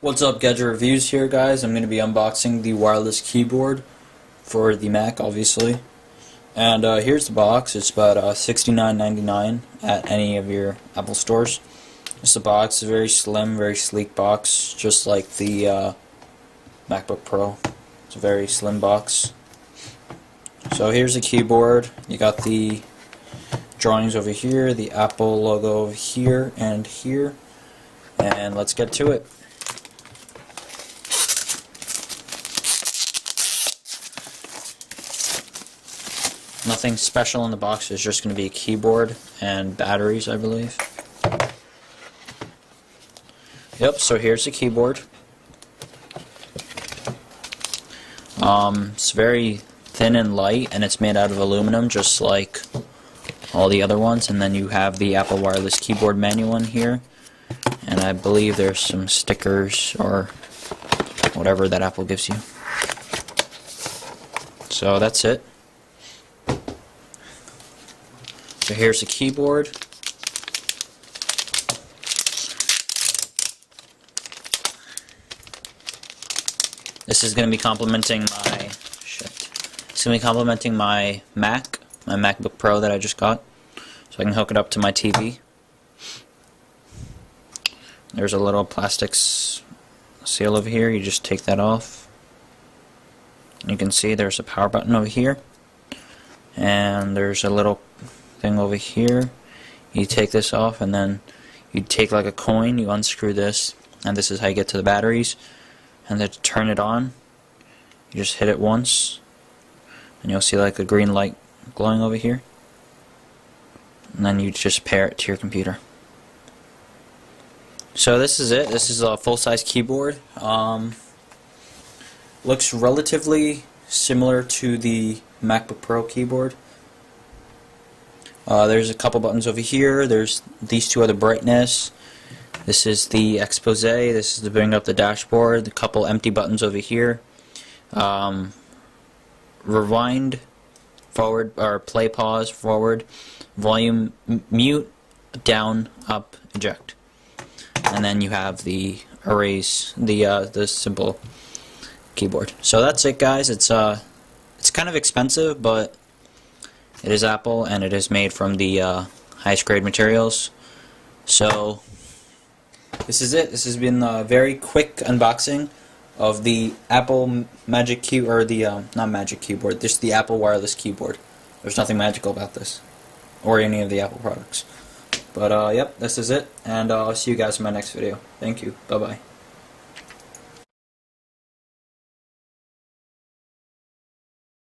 What's up, Gadget Reviews here, guys. I'm going to be unboxing the wireless keyboard for the Mac, obviously. And here's the box. It's about $69.99 at any of your Apple stores. It's a box. It's a very slim, very sleek box, just like the Macbook Pro. It's a very slim box. So here's the keyboard. You got the drawings over here, the Apple logo over here and here. And let's get to it. Nothing special in the box. It's just going to be a keyboard and batteries, I believe. Yep, so here's the keyboard. It's very thin and light, and it's made out of aluminum, just like all the other ones. And then you have the Apple wireless keyboard manual in here. And I believe there's some stickers or whatever that Apple gives you. So that's it. So here's the keyboard. This is going to be complementing my It's going to be complementing my Mac, my MacBook Pro that I just got, so I can hook it up to my TV. There's a little plastic seal over here. You just take that off. You can see there's a power button over here, and there's a little thing over here. You take this off, and then you take like a coin, you unscrew this, and this is how you get to the batteries. And then to turn it on, you just hit it once, and you'll see like a green light glowing over here, and then you just pair it to your computer. So this is it. This is a full-size keyboard. Looks relatively similar to the MacBook Pro keyboard. There's a couple buttons over here. There's these two are the brightness. This is the expose. This is to bring up the dashboard. A couple empty buttons over here. Rewind, forward, or play, pause, forward, volume, mute, down, up, eject. And then you have the erase, the simple keyboard. So that's it, guys. It's kind of expensive, but it is Apple, and it is made from the highest grade materials. So this is it. This has been a very quick unboxing of the Apple Magic Key, or the not Magic Keyboard. This is the Apple wireless keyboard. There's nothing magical about this, or any of the Apple products. But yep, this is it, and I'll see you guys in my next video. Thank you. Bye bye.